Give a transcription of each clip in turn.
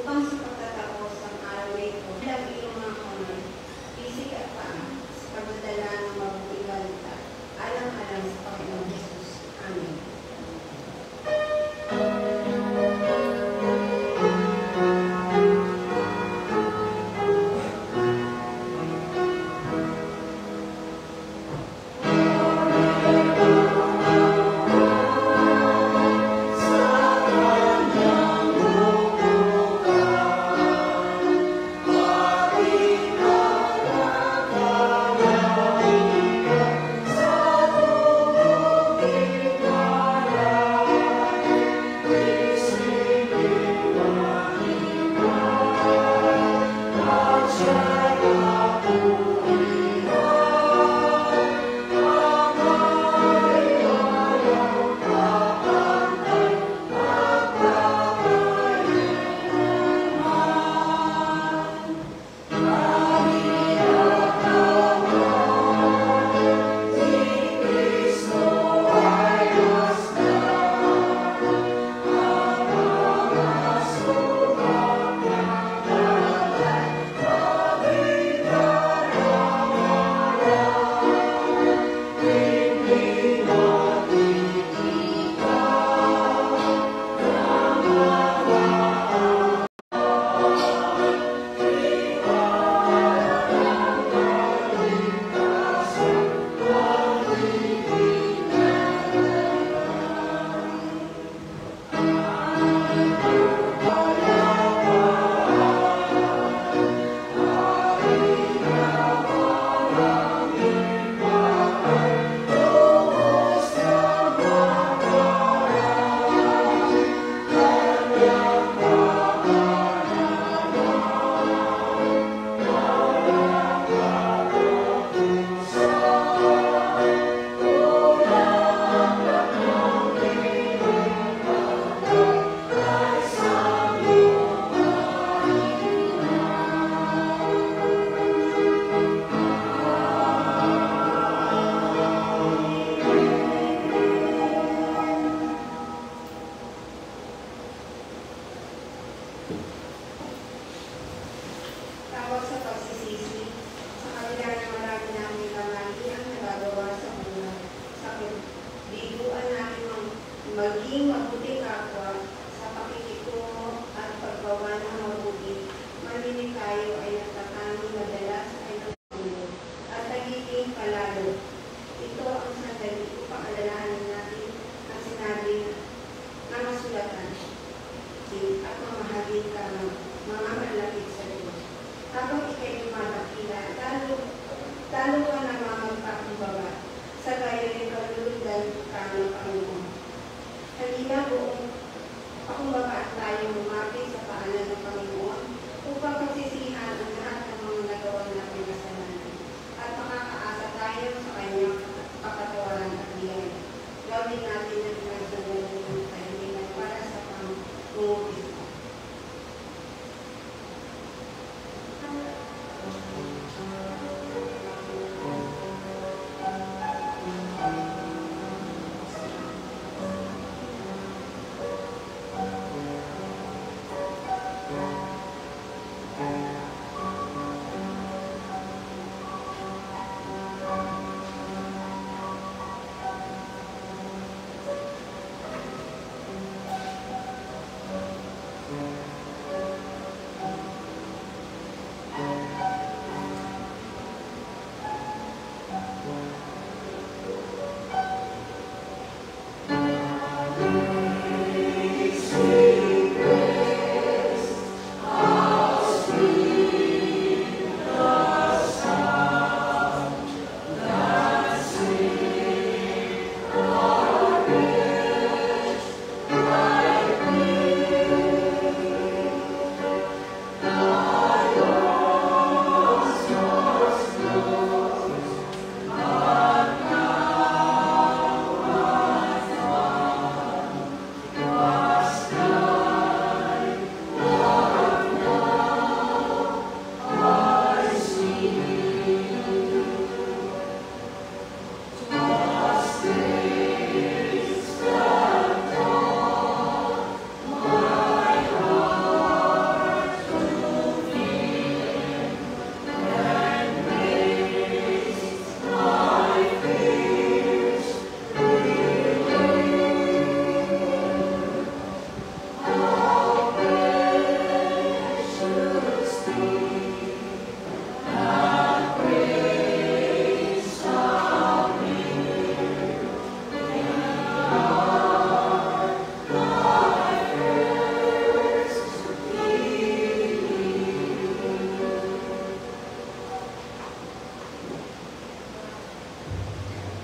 upang sa pagtatapos ng araw na ito, bilang iyong mga kamay, isig at paa, sa pagdadala ng mabuting balita, alang-alang sa Panginoong Jesus. Amen.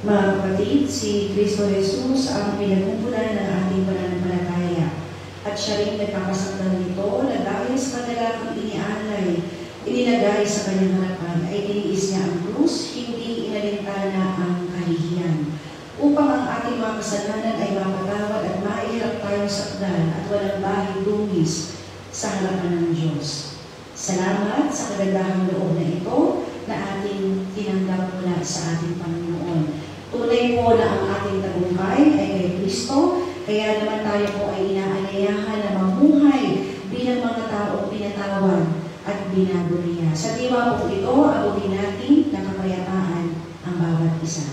Mga kapatid, si Kristo Jesus ang pinagkumpulan ng ating pananampalataya. At siya rin nagpapasakdal nito na dahil sa kadalakang inilagay sa kanyang harapan, ay tiniis niya ang krus, hindi inalintana ang kahihiyan. Upang ang ating mga kasalanan ay mapatawad at maihirap tayong sakdan at walang bahid dungis sa harapan ng Diyos. Salamat sa kagandahang loob na ito na ating tinanggap mula sa ating Panginoon. Tunay po na ang ating tagumpay ay kay Kristo, kaya naman tayo po ay inaanyayahan na mamuhay bilang mga taong pinatawad at binaburiya. Sa diwa po ito, abutin natin ng kapayapaan ang bawat isa.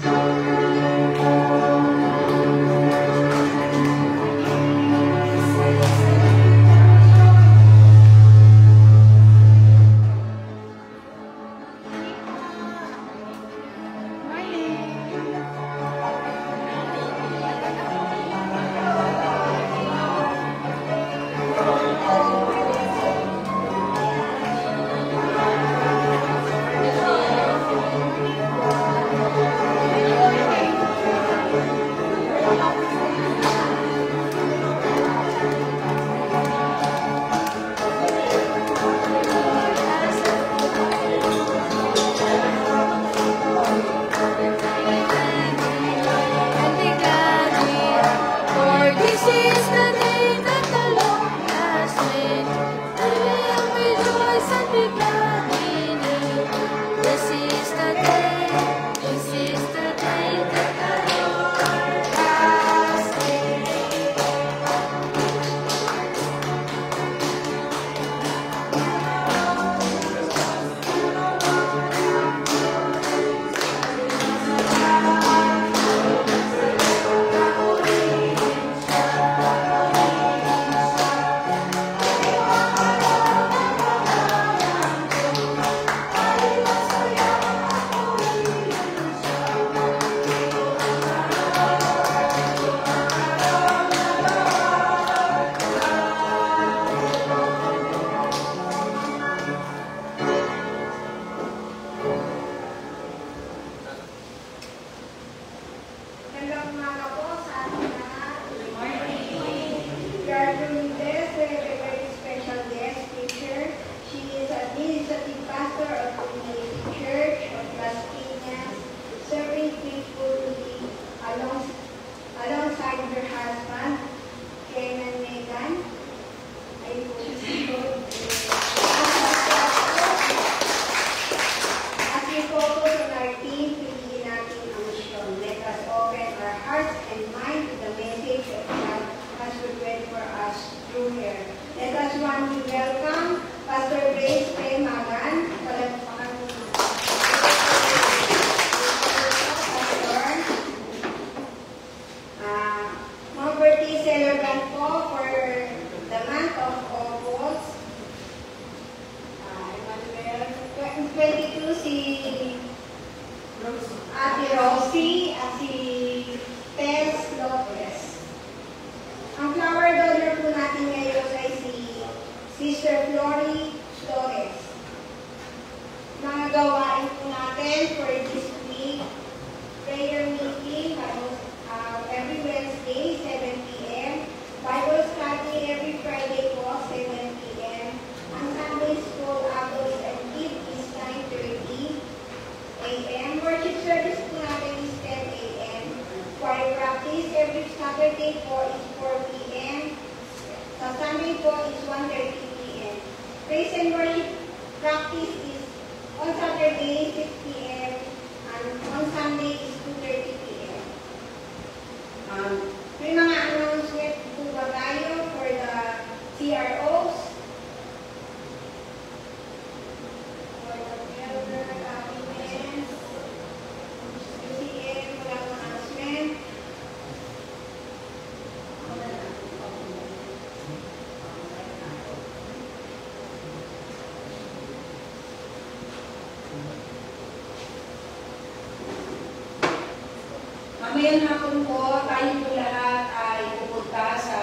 Mamayang hapon po, tayo po lahat ay pupunta sa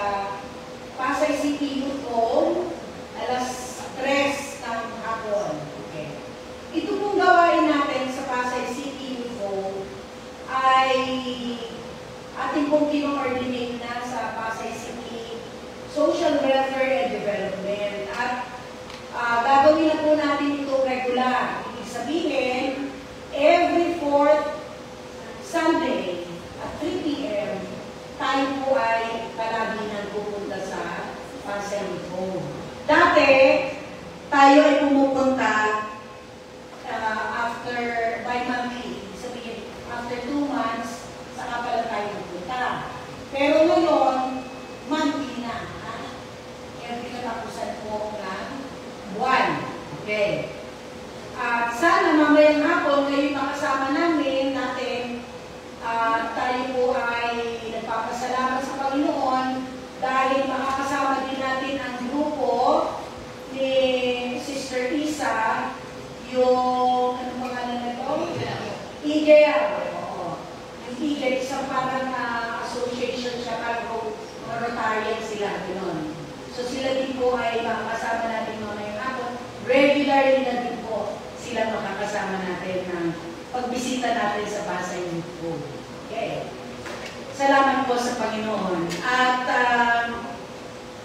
Pasay City Youth Hall, alas 3 ng hapon. Okay. Ito pong gawain natin sa Pasay City Youth Hall ay tayo ay pumupunta after by monthly. Sabihin, after 2 months, saka pala tayo pupunta. Pero ngayon, monthly na. Every katapusan po ng buwan. Okay. At sana mamayang hapon, ngayon makasama natin, tayo po ay nagpapasalamat sa Panginoon dahil makakasama din natin ang grupo ni Sister Isa, yung, ano pangalan na ito? EGL. Oo. Yung EGL, isang parang association siya, parang Rotarian sila, gano'n. So sila din po ay makakasama natin mamayang hapon. Regularly na din po sila makakasama natin ng pagbisita natin sa Pasay Youth Home. Okay. Salamat po sa Panginoon. At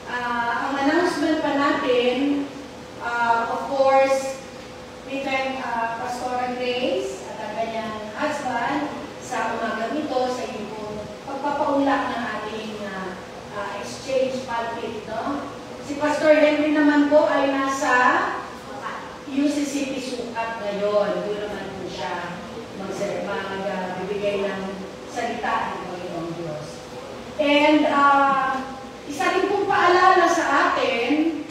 ang announcement pa natin, of course, we thank Pastor Grace at ang kanyang husband sa umaga nito sa iyong pagpapaunlak ng ating exchange pulpit. No? Si Pastor Henry naman po ay nasa UCCP Sukat ngayon. Doon naman po siya magbibigay ng salita ng Panginoong Diyos. And isa rin pong paalala sa atin,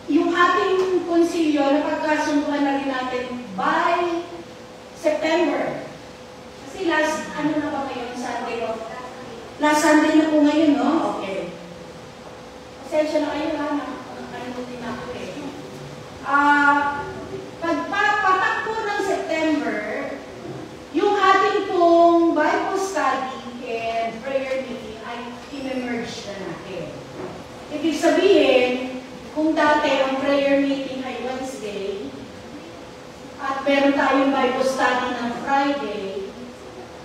yung ating konsilyo na pagkasunduan na rin natin by September. Kasi last, ano na ba ngayon? Sunday o? Last Sunday na po ngayon, no? Okay. Pasensya na kayo, ha? Nakalimutin na ako eh. Pagpapatak po ng September, yung ating pong Bible study and prayer meeting ay i-merge na natin. Ibig sabihin, kung dati ang prayer meeting ay Wednesday, at meron tayong Bible study ng Friday,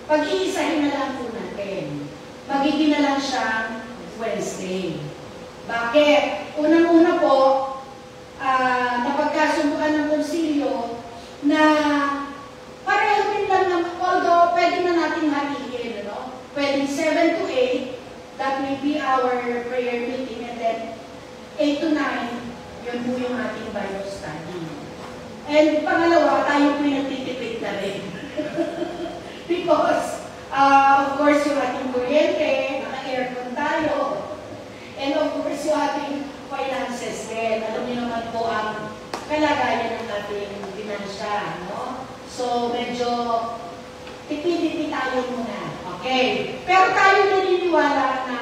pag-iisahin na lang po natin. Magiging na lang siyang Wednesday. Bakit? Unang-una po, napagkasunduan ng konsilyo na pareho din lang naman, although pwede na natin hatiin, no? Pwede 7 to 8, that will be our prayer meeting, and then 8 to 9, yun po yung ating Bible study. And pangalawa, tayo po yung nagtitipid na rin. Because, of course, yung ating kuryente, naka-aircon tayo, and of course, yung ating finances din. Alam niyo naman po ang kalagayan ng ating finansya, no? So, medyo tipid-tipid tayo muna. Okay? Pero tayo naniniwala na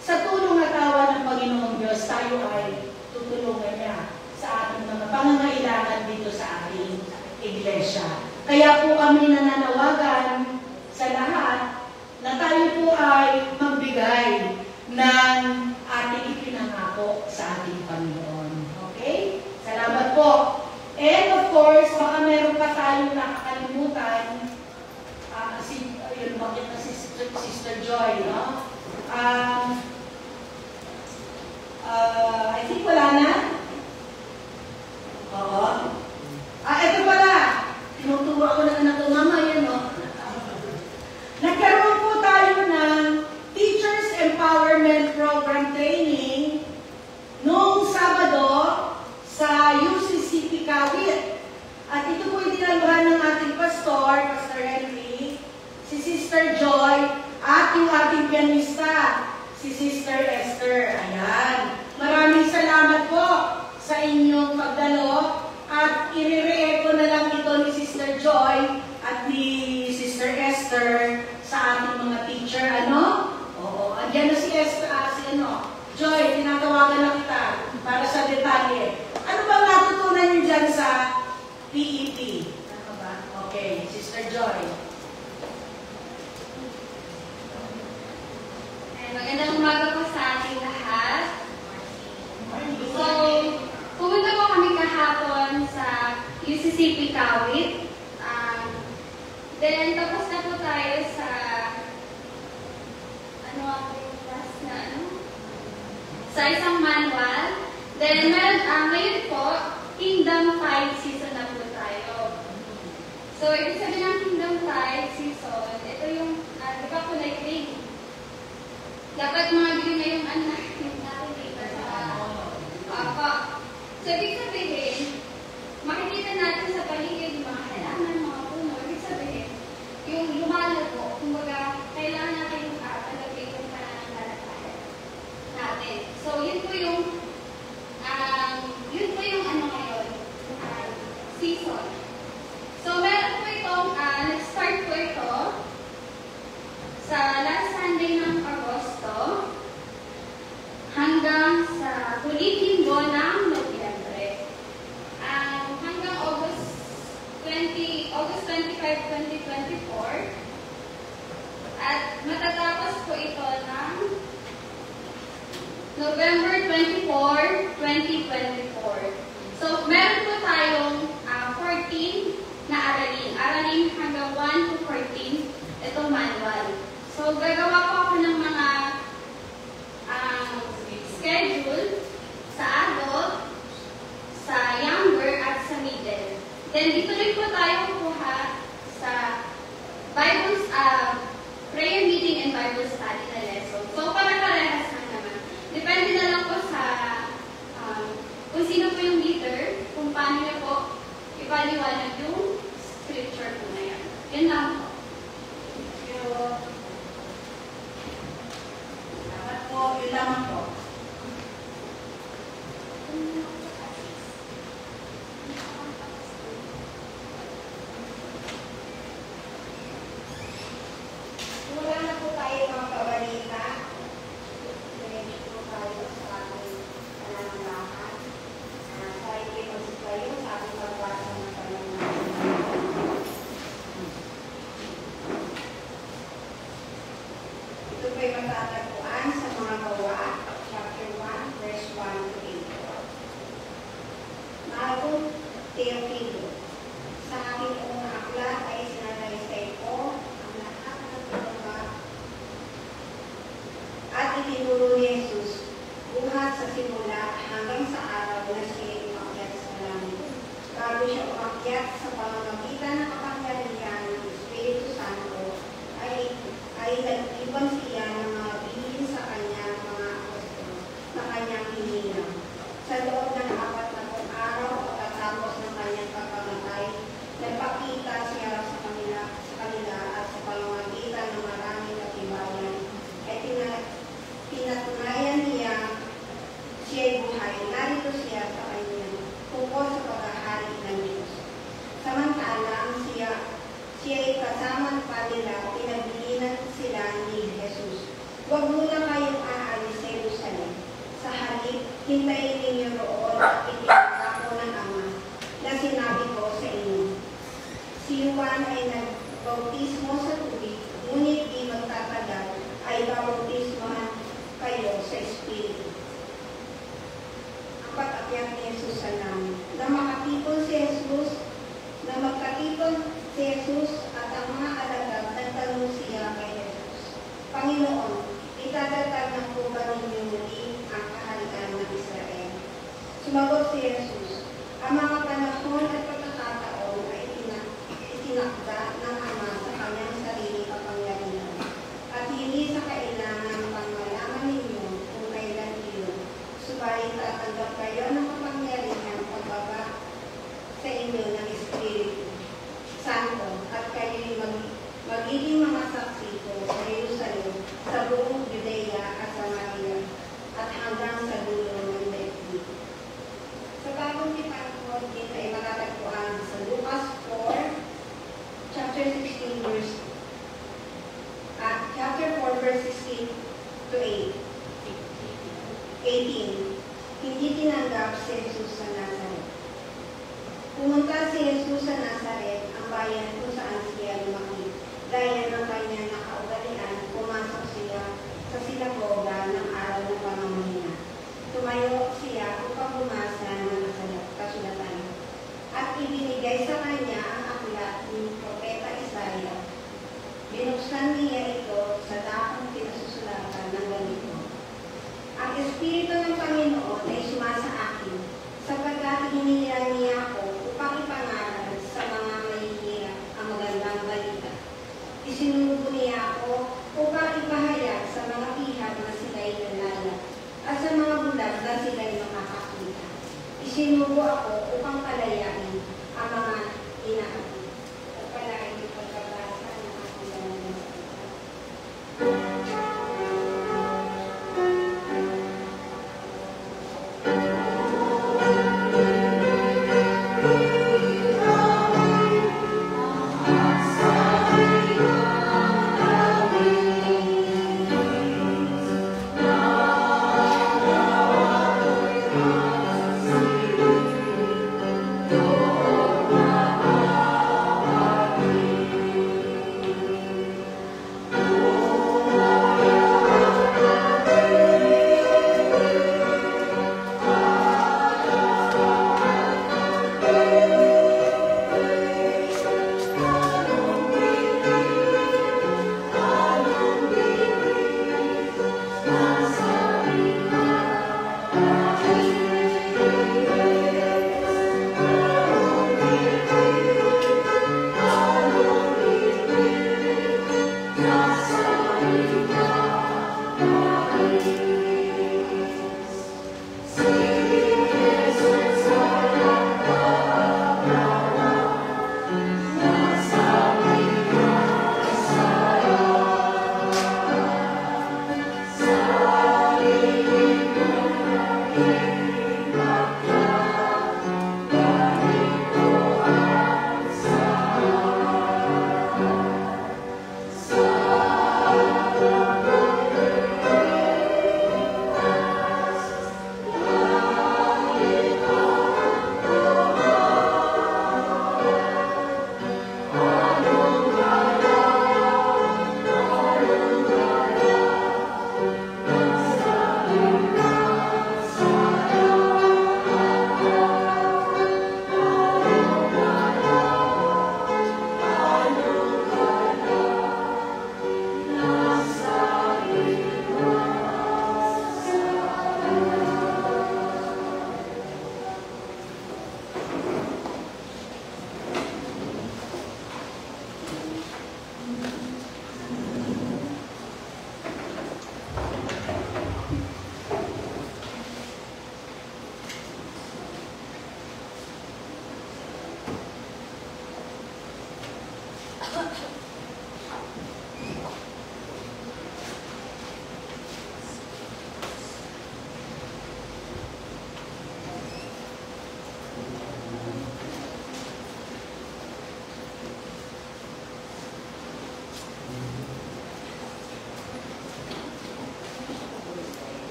sa tulong at awa ng Panginoong Diyos, tayo ay tutulungan niya sa ating mga pangangailangan dito sa ating iglesia. Kaya po kami nananawagan sa lahat na tayo po ay magbigay ng ating ipinangako sa ating Panginoon. Okay? Salamat po. And of course, baka meron pa tayong nakakalimutan. Yun, bakit na si Sister Joy, no? I think wala na. Oo. Ito pala. Tinuturo ako ng anak ko, Mama, yan, no? Nagkaroon po tayo ng Teachers Empowerment Program Training noong Sabado sa UCCP Kawit. At ito po yung dinaluhan ng ating pastor, Pastor Henry, si Sister Joy, at yung ating pianista, si Sister Esther. Ayan. Maraming salamat po sa inyong pagdalo at i-re-echo na lang ito ni Sister Joy at ni Sister Esther sa ating mga teacher. Ano? Oo. Andiyan na si Esther, Joy, tinatawagan na kita para sa detalye. Ano ba natutunan niyo dyan sa PEP? Ano ba? Okay, Sister Joy. Magandang umaga po sa ating lahat. So, pumunta po kami kahapon sa UCCP Kawit. Then, tapos na po tayo sa sa isang manual. Then, ngayon po, Kingdom 5 season na po tayo. So, ibig sabihin ng Kingdom 5 season, ito yung, di ba po like dapat mga bigyan na yung anak natin dito sa sa huling linggo ng Nobyembre. Hanggang August 25, 2024. At matatapos po ito ng November 24, 2024. So, meron po tayong 14 na aralin. Aralin hanggang 1 to 14. Ito manual. So, gagawa po ako ng mga schedule sa adult, sa younger, at sa middle. Then, dito rin po tayo kukuha sa Bible, prayer meeting and Bible study na lesson. So, pare-parehas lang naman. Depende na lang po sa kung sino po yung leader, kung paano niya po ipaliwanag yung scripture po na yan. Yun lang po. Dapat po, yun lamang po. Wala na po tayo mga kabalita. Diretso po tayo sa ating pananambahan. Tayo kayo tayo sa ating pagbasa ng pananambahan. Ito po'y matatagpuan sa mga Gawa, chapter 1, verse 1 to 8. Mahal Teofilo, sa aking unang aklat ay sinalaysay ko ang lahat ng pinagawa at itinuro ni Jesus buhat sa simula hanggang sa araw na siya umakyat sa langit. Bago siya umakyat sa pamamagitan ng kapangyarihan ng Espiritu Santo, ay nag-iwan siya ng mga bilin sa kanyang mga apostol na kanyang hinilang. Sa loob ng 40 araw o katapos ng kanyang pagkamatay, nagpakita siya sa kanila at sa pamamagitan ng maraming katibayan ay pinatunayan niya siya'y buhay. Narito siya sa kanya tungkol sa paghahari ng Diyos. Samantalang siya'y kasama pa nila, pinagbilinan sila ni Jesus. Huwag muna kayong aalis sa Jerusalem. Sa halip, hintayin ninyo roon at itinatako ng Ama na sinabi ko sa inyo. Si Juan ay nagbautismo sa tubig, ngunit di magtatagal ay babautismohan kayo sa Espiritu. Ang pag-akyat ni Jesus sa langit. Na magkatipon si Jesus at ang mga alagad nagtanong siya kay Jesus, Panginoon, itatatag na po ba ninyo muli ang kaharian ng Israel? Sumagot si Jesus, ang mga panahon at pagkakataon ay itinakda ng Ama sa kanyang sarili kapangyarihan at hindi sa kailangan pang malaman ninyo kung kailan iyon. Subalit tatanggap kayo ng kapangyarihan pagbaba sa inyo ng Espiritu Santo at kayo'y magiging mga saksi ko sa Jerusalem, sa buong Judea at Samaria at hanggang sa dulo ng daigdig. Sa bagong tipangkod din ay matatagpuan sa Lucas 4, chapter 4, verse 16 to 18. Hindi tinanggap si Jesus sa Nazaret. Pumunta si Jesus sa Nazaret, ang bayan kung saan siya lumaki. Gaya ng kanyang nakaugalian, pumasok siya sa sinagoga ng araw ng pamamahinga. Tumayo siya upang bumasa ng kasulatan. At ibinigay sa kanya ang aklat ni Propeta Isaiah. Binuksan niya ito sa dakong pinasusulatan ng ganito. Ang Espiritu ng Panginoon ay sumasa akin, sapagkat hinihila niya ako upang ipangaral sa mga mahihirap ang magandang balita. Isinugo niya ako upang ipahayag sa mga pihag na sila'y nalala at sa mga bulag na sila'y makakakita. Isinugo ako upang palayain ang mga inaabot. At palain yung pagkabasa ng aking ganang Now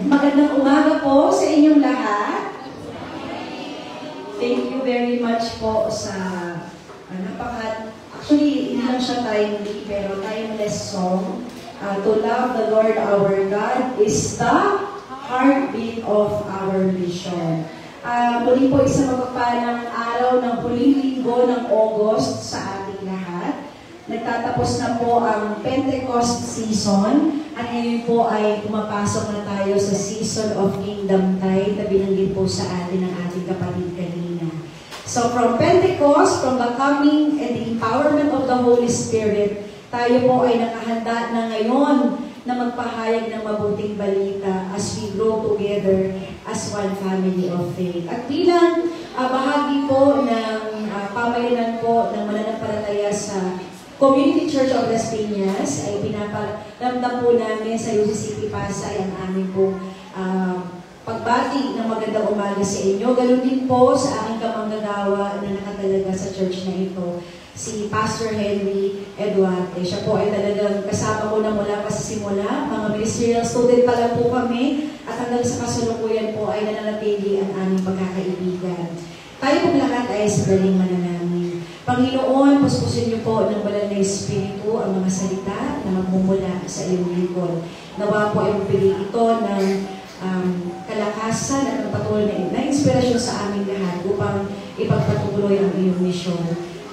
Magandang umaga po sa inyong lahat. Thank you very much po sa actually, hindi lang siya timely, pero timeless song. To love the Lord our God is the heartbeat of our mission. Muli po isang mapagpalang araw ng huling linggo ng August sa ating lahat. Nagtatapos na po ang Pentecost season at ngayon po ay pumapasok na tayo sa season of Kingdom Tide na binanggit po sa atin ng ating kapatid kanina. So from Pentecost, from the coming and the empowerment of the Holy Spirit, tayo po ay nakahanda na ngayon na magpahayag ng mabuting balita as we grow together as one family of faith. At bilang bahagi po ng pamayanan po ng mananampalataya sa Community Church of Las Piñas, ay pinaparamdam po namin sa UCCP Pasay ang aming po pagbati ng magandang umaga sa inyo. Ganun din po sa aking kamanggagawa na nakatalaga sa church na ito, si Pastor Henry Eduarte. Siya po ay talagang kasama ko na mula pa sa simula. Mga ministerial student pa lang po kami at hanggang sa kasalukuyan po ay nananatili ang aming pagkakaibigan. Tayo pong lahat ay sa galing mananamin. Panginoon, puspusin niyo po ng banal na Espiritu ang mga salita na magmumula sa iyong lingkod. Nawa po ay magpili ito ng kalakasan at patuloy na inspirasyon sa aming lahat upang ipagpatuloy ang iyong misyon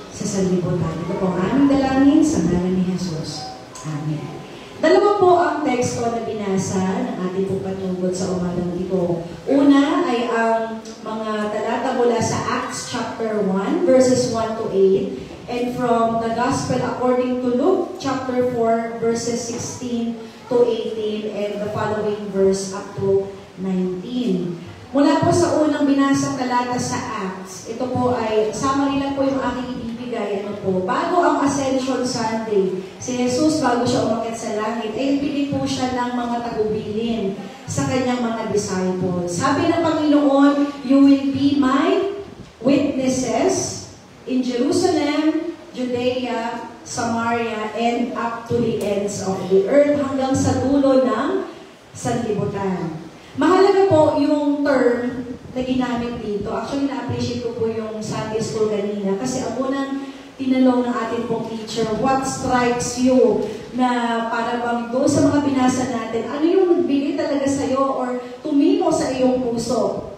sa sanlibutan. Ito po ang aming dalangin sa ngalan ni Jesus. Amen. Dalawa po ang teksto na binasa ng ating pong patungkol sa umagang ito. Una ay ang mga talata mula sa Acts chapter 1, verses 1 to 8, and from the Gospel according to Luke chapter 4, verses 16 to 18, and the following verse up to 19. Mula po sa unang binasang talata sa Acts, ito po ay, summary lang po yung aking ibibigay, bago ang Ascension Sunday, si Jesus bago siya umakyat sa langit, ay pili po siya ng mga tagubilin sa kanyang mga disciples. Sabi ng Panginoon, you will be my witnesses in Jerusalem, Judea, Samaria, and up to the ends of the earth, hanggang sa dulo ng sanlibutan. Mahalaga po yung term na ginamit dito. Actually, na-appreciate ko po yung Sunday school kanina kasi ang unang tinanong ng ating pong teacher, what strikes you na para bang doon sa mga binasa natin, ano yung bigay talaga sa'yo or tumimo sa iyong puso?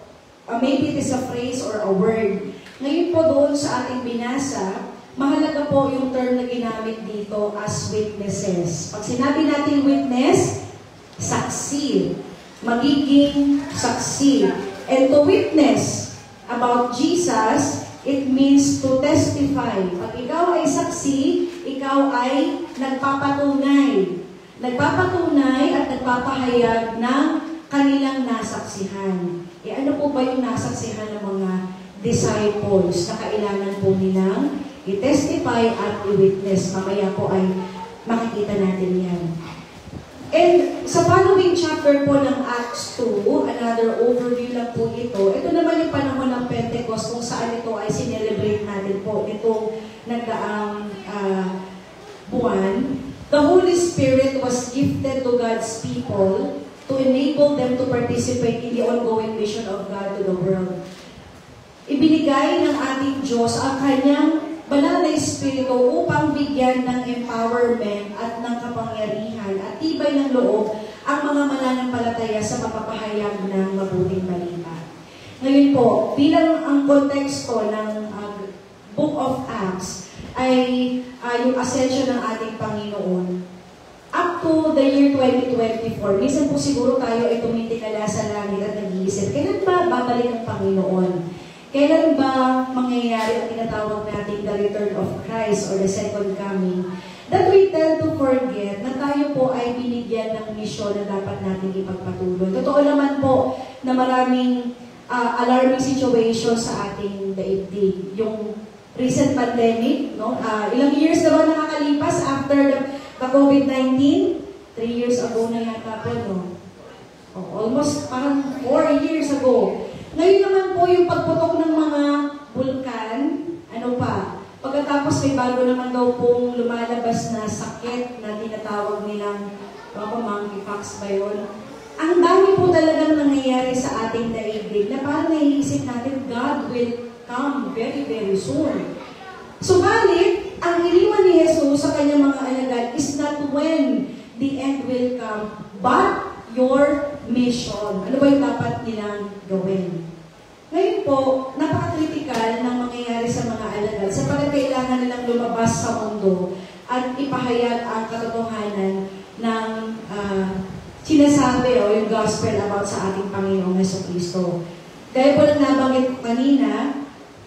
Maybe it is a phrase or a word. Ngayon po doon sa ating binasa, mahalaga po yung term na ginamit dito as witnesses. Pag sinabi natin witness, saksi. Magiging saksi. And to witness about Jesus, it means to testify. Pag ikaw ay saksi, ikaw ay nagpapatunay. Nagpapatunay at nagpapahayag ng kanilang nasaksihan. Ano po ba yung nasaksihan ng mga disciples na kailangan po nilang i-testify at i-witness? Mamaya po ay makikita natin yan. And sa following chapter po ng Acts 2, another overview lang po ito. Ito naman yung panahon ng Pentecost kung saan ito ay sinelebrate natin po nitong nagdaang buwan. The Holy Spirit was gifted to God's people to enable them to participate in the ongoing mission of God to the world. Ibinigay ng ating Diyos ang kanyang banal na Espiritu upang bigyan ng empowerment at ng kapangyarihan at tibay ng loob ang mga mananampalataya sa mapapahayag ng mabuting balita. Ngayon po, bilang ang konteksto ng Book of Acts ay yung ascension ng ating Panginoon. Up to the year 2024, minsan po siguro tayo ay tumitingala sa langit at nag-iisip, kailan ba babalik ang Panginoon? Kailan ba mangyayari ang tinatawag natin the return of Christ or the second coming? That we tend to forget na tayo po ay binigyan ng misyon na dapat natin ipagpatuloy. Totoo naman po na maraming alarming situation sa ating daigdig. Yung recent pandemic, no? Ilang years na ba nakakalipas after the COVID-19? 3 years ago na yata po, no? Almost parang 4 years ago. Ngayon naman po yung pagputok ng mga bulkan, ano pa, pagkatapos may bago naman daw pong lumalabas na sakit na tinatawag nilang Ako, monkeypox ba yun? Ang dami po talagang nangyayari sa ating daigdig na parang naiisip natin, God will come very, very soon. Subalit, ang iniwan ni Jesus sa kanyang mga alagad is not when the end will come, but your mission. Ano ba yung dapat nilang gawin? Ngayon po, napaka-critical ng mangyayari sa mga alagad sapagkat kailangan nilang lumabas sa mundo at ipahayag ang katotohanan ng sinasabi o yung gospel about sa ating Panginoong Jesucristo. Gaya po ng nabanggit ko kanina,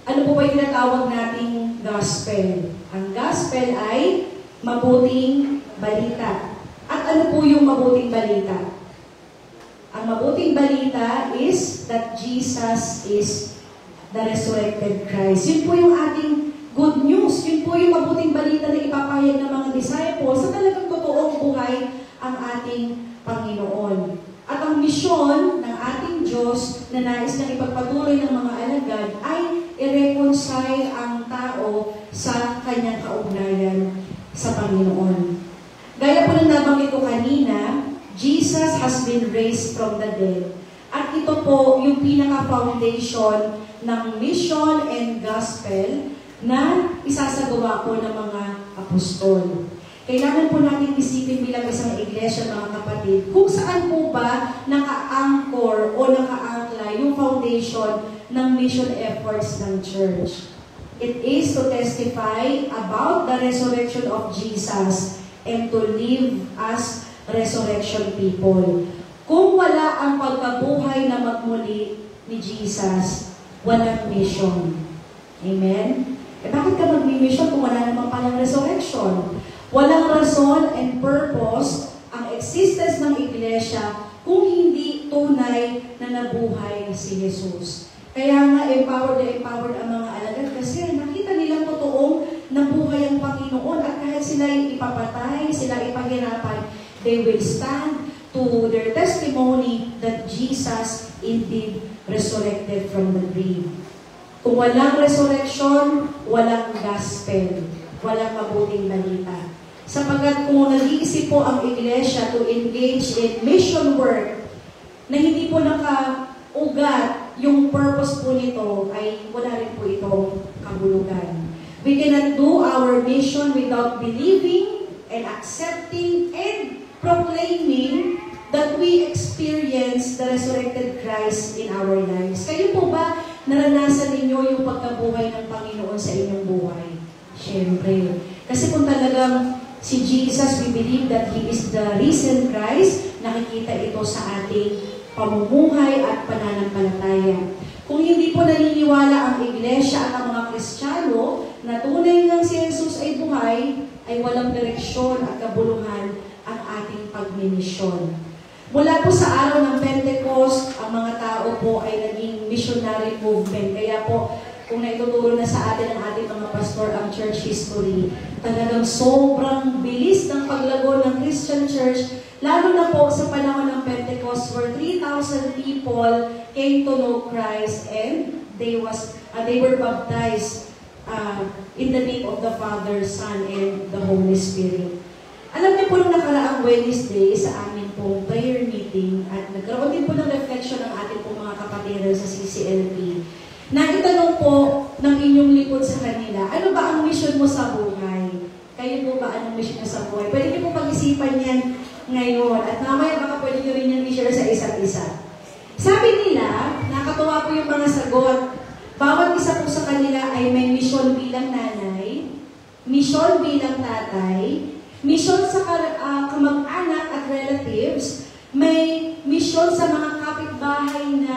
ano po ba yung tinatawag nating gospel? Ang gospel ay mabuting balita. At ano po yung mabuting balita? Ang mabuting balita is that Jesus is the resurrected Christ. Yun po yung ating good news. Yun po yung mabuting balita na ipapahayag ng mga disciples sa talagang totoong buhay ang ating Panginoon. At ang misyon ng ating Diyos na nais na ipagpatuloy ng mga alagad ay i-reconcile ang tao sa kanyang kaugnayan sa Panginoon. Gaya po ng nabanggit ko kanina, Jesus has been raised from the dead. At ito po yung pinaka-foundation ng mission and gospel na isasagawa po ng mga apostol. Kailangan po natin isipin bilang isang iglesia, mga kapatid, kung saan po ba naka-anchor o naka-angkla yung foundation ng mission efforts ng church. It is to testify about the resurrection of Jesus and to live as resurrection people. Kung wala ang pagkabuhay na magmuli ni Jesus, walang mission. Amen? Bakit ka mag-mission kung wala namang palang resurrection? Walang rason and purpose ang existence ng iglesia kung hindi tunay na nabuhay si Jesus. Kaya nga, empowered ang mga alagad kasi nakita nilang totoong nabuhay ang Panginoon at kahit sila ipapatay, sila ipahirapan, they will stand to their testimony that Jesus indeed resurrected from the grave. Kung walang resurrection, walang gospel, walang mabuting balita. Sapagkat kung nag-iisip po ang iglesia to engage in mission work na hindi po nakaugat yung purpose po nito, ay wala rin po itong kabulugan. We cannot do our mission without believing and accepting and proclaiming that we experience the resurrected Christ in our lives. Kayo po ba naranasan ninyo yung pagkabuhay ng Panginoon sa inyong buhay? Siyempre. Kasi kung talagang si Jesus, we believe that He is the risen Christ, nakikita ito sa ating pamumuhay at pananampalataya. Kung hindi po naniniwala ang iglesia at ang mga Kristiyano na tunay ngang si Jesus ay buhay, ay walang direksyon at kabuluhan ang ating pagmimisyon. Mula po sa araw ng Pentecost, ang mga tao po ay naging missionary movement. Kaya po, kung naituturo na sa atin ang ating mga pastor ang church history, talagang sobrang bilis ng paglago ng Christian church, lalo na po sa panahon ng Pentecost where 3,000 people came to know Christ and they were baptized in the name of the Father, Son, and the Holy Spirit. Alam niyo po nung nakaraang Wednesday sa amin pong prayer meeting at nagkaroon din po ng reflection ng ating pong mga kapatiran sa CCLP. Naitanong po ng inyong likod sa kanila, ano ba ang mission mo sa buhay? Kayo po ba anong mission mo sa buhay? Pwede niyo po pag-isipan yan ngayon at mamaya baka pwede niyo rin yan i-share sa isa't isa. Sabi nila, nakatuwa po yung mga sagot, bawat isa po sa kanila ay may mission bilang nanay, mission bilang tatay, mission sa kamag-anak at relatives, may mission sa mga kapitbahay na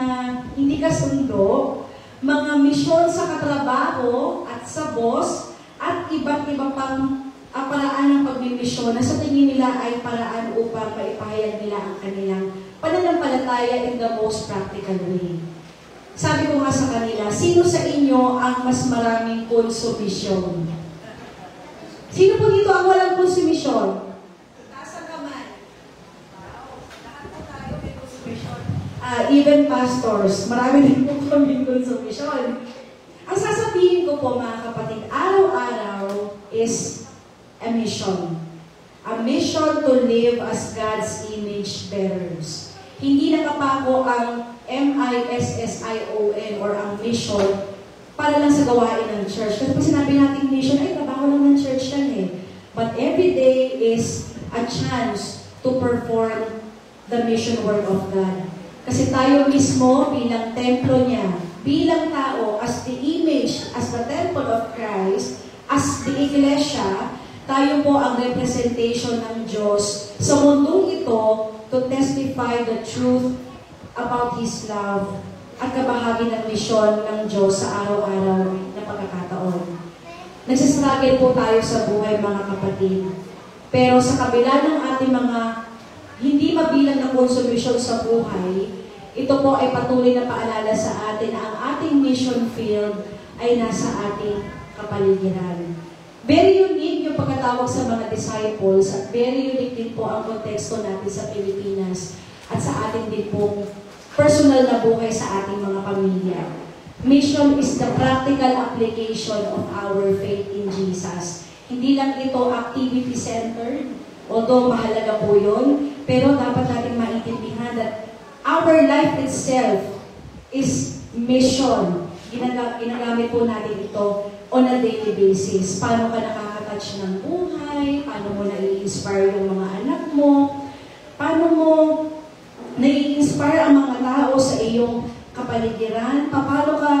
hindi kasundo, mga misyon sa katrabaho at sa boss, at iba't iba pang paraan ng pagmimisyon na sa tingin nila ay paraan upang maipahayag nila ang kanilang pananampalataya in the most practical way. Sabi ko nga sa kanila, sino sa inyo ang mas maraming konsumisyon? Sino po dito ang walang konsumisyon? Taas ang kamay. Lahat po tayo may konsumisyon. Even pastors, marami din po kaming konsumisyon. Ang sasabihin ko po mga kapatid, araw-araw is a mission. A mission to live as God's image bearers. Hindi nakapako ang MISSION or ang mission para lang sa gawain ng church. Kasi pag sinabi natin mission, ay trabaho lang ng church yan eh. But every day is a chance to perform the mission work of God. Kasi tayo mismo bilang templo niya, bilang tao, as the image, as the temple of Christ, as the iglesia, tayo po ang representation ng Diyos sa mundong ito to testify the truth about His love at kabahagi ng misyon ng Diyos sa araw-araw na pagkakataon. Nagsistruggle po tayo sa buhay, mga kapatid. Pero sa kabila ng ating mga hindi mabilang na konsumisyon sa buhay, ito po ay patuloy na paalala sa atin na ang ating mission field ay nasa ating kapaligiran. Very unique yung pagkatawag sa mga disciples at very unique din po ang konteksto natin sa Pilipinas at sa ating din pong personal na buhay sa ating mga pamilya. Mission is the practical application of our faith in Jesus. Hindi lang ito activity-centered, although mahalaga po yun, pero dapat natin maintindihan that our life itself is mission. Ginagamit po natin ito on a daily basis. Paano ka nakaka-touch ng buhay, paano mo nai-inspire yung mga anak mo, paano mo nai-inspire ang mga tao sa iyong kapaligiran, paano ka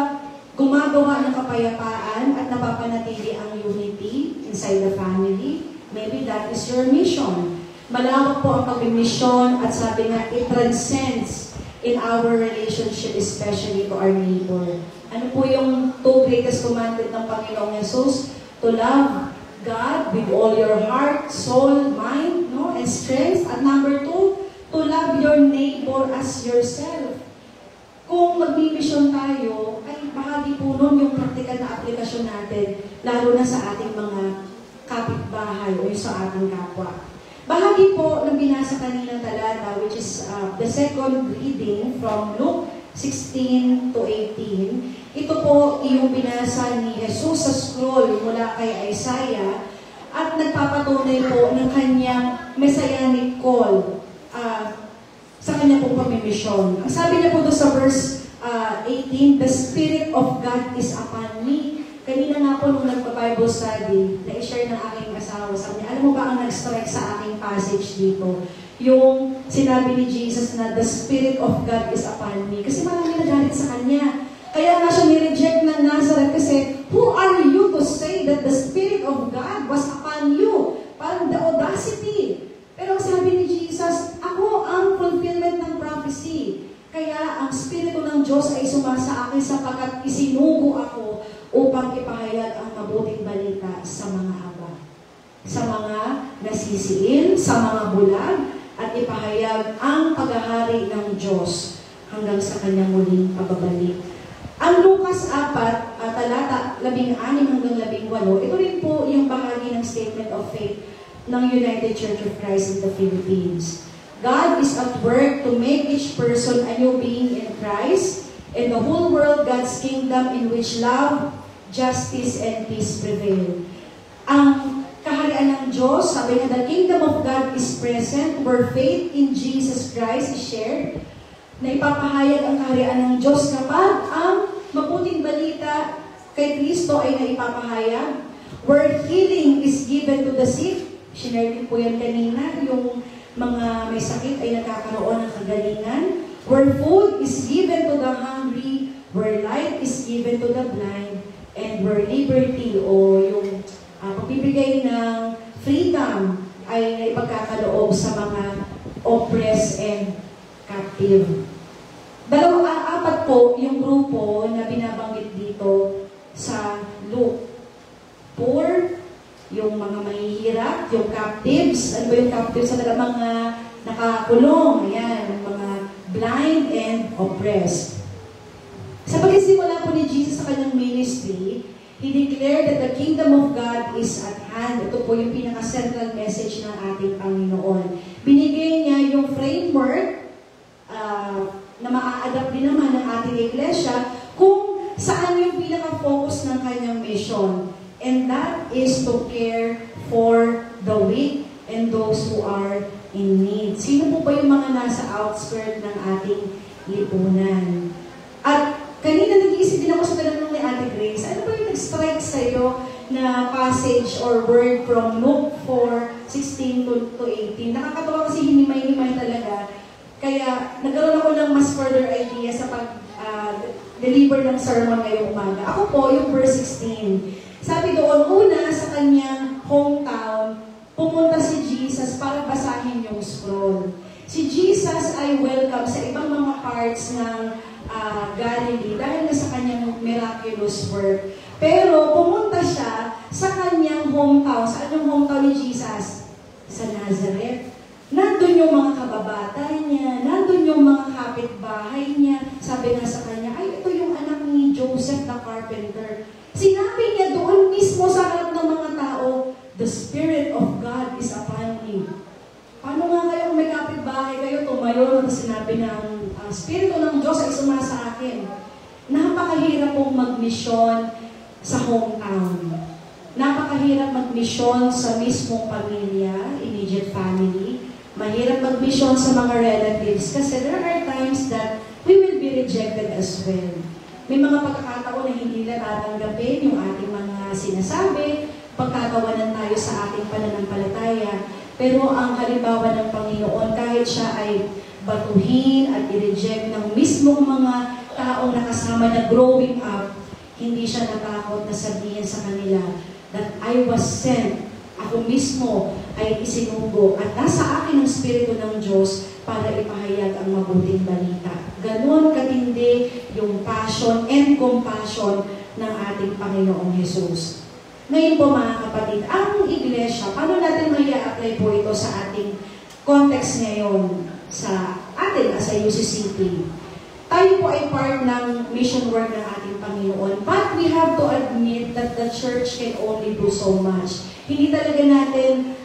gumagawa ng kapayapaan at napapanatili ang unity inside the family. Maybe that is your mission. Malawak po ang pag-mission at sabi nga, it transcends in our relationship, especially to our neighbor. Ano po yung two greatest commandments ng Panginoong Jesus? To love God with all your heart, soul, mind, no, and strength. At number 2, to love your neighbor as yourself. Kung mag-mission tayo, ay bahagi po nun yung practical na aplikasyon natin, lalo na sa ating mga kapitbahay o sa ating kapwa. Bahagi po ng binasa kanina talata, which is the second reading from Luke 16 to 18. Ito po yung binasa ni Jesus sa scroll mula kay Isaiah at nagpapatunay po ng kanyang messianic call sa kanya pong pamimisyon. Ang sabi niya po doon sa verse 18, the Spirit of God is upon me. Kanina nga po nung nagpa-Bible study, na-share ng aking asawa, sabi niya, alam mo ba ang nag-strike sa aking passage dito? Yung sinabi ni Jesus na the Spirit of God is upon me. Kasi marami nagalit sa kanya. Kaya nga siya nireject ng Nazareth kasi, who are you to say that the Spirit of God was upon you? Parang the audacity. Pero sabi ni Jesus, ako ang fulfillment ng prophecy. Kaya ang Espiritu ng Diyos ay sumasa akin sapagkat isinugo ako upang ipahayag ang mabuting balita sa mga aba, sa mga nasisiil, sa mga bulag, at ipahayag ang paghahari ng Diyos hanggang sa kanyang muling pagbabalik. Ang Lucas 4, talata 16 hanggang 18, ito rin po yung bahagi ng statement of faith ng United Church of Christ in the Philippines. God is at work to make each person a new being in Christ, and the whole world God's kingdom in which love, justice, and peace prevail. Ang kaharian ng Diyos, sabi nga, the kingdom of God is present where faith in Jesus Christ is shared, na ipapahayag ang kaharian ng Diyos kapag ang mabuting balita kay Kristo ay naipapahayag, where healing is given to the sick. Shinare din po yan kanina, yung mga may sakit ay nakakaroon ng kagalingan, where food is given to the hungry, where light is given to the blind, and where liberty o yung pagbibigay ng freedom ay ipagkakaloob sa mga oppressed and captive. Apat po yung grupo na binabanggit dito sa Luke. Poor, yung mga mahihirap, yung captives. Ano ba yung captives? Sa mga nakakulong, ayan, mga blind and oppressed. Sa pagsisimula po ni Jesus sa kanyang ministry, He declared that the kingdom of God is at hand. Ito po yung pinaka-central message ng ating Panginoon. Binigay niya yung framework na maa-adapt din naman ng ating iglesia kung saan yung pinaka-focus ng kanyang mission. And that is to care for the weak and those who are in need. Sino po ba yung mga nasa outskirt ng ating lipunan? At kanina nag-iisip din ako sa tanong ni Ate Grace, ano ba yung nag-strike sa'yo na passage or word from Luke 4:16 to 18? Nakakatawa kasi hinimay-himay talaga. Kaya nagkaroon ako ng mas further idea sa pag-deliver ng sermon ngayong umaga. Ako po, yung verse 16. Sabi doon, una sa kanyang hometown, pumunta si Jesus para basahin yung scroll. Si Jesus ay welcome sa ibang mga parts ng Galilee dahil na sa kanyang miraculous work. Pero pumunta siya sa kanyang hometown. Saan yung hometown ni Jesus? Sa Nazareth. Nandun yung mga kababata niya, nandun yung mga kapitbahay niya. Sabi nga sa kanya, ay ito yung anak ni Joseph the carpenter. Sinabi niya doon mismo sa harap ng mga tao, the Spirit of God is upon me. Paano nga kayo kung may kapitbahay kayo, tumayo na sinabi ng Espiritu ng Diyos ay sumasa akin. Napakahirap pong magmisyon sa hometown. Napakahirap magmisyon sa mismong pamilya, immediate family. Mahirap magmisyon sa mga relatives kasi there are times that we will be rejected as well. May mga pagkakataon na hindi nila tatanggapin yung ating mga sinasabi, pagkatawanan tayo sa ating pananampalataya. Pero ang halimbawa ng Panginoon, kahit siya ay batuhin at i-reject ng mismong mga taong nakasama na growing up, hindi siya natakot na sabihin sa kanila that I was sent. Ako mismo ay isinugo at nasa akin ang Espiritu ng Diyos para ipahayag ang mabuting balita. Ganon katindi yung passion and compassion ng ating Panginoong Jesus. Ngayon po mga kapatid, ang iglesia, paano natin mai-apply po ito sa ating context ngayon sa atin as a UCCP? Tayo po ay part ng mission work ng ating Panginoon, but we have to admit that the church can only do so much. Hindi talaga natin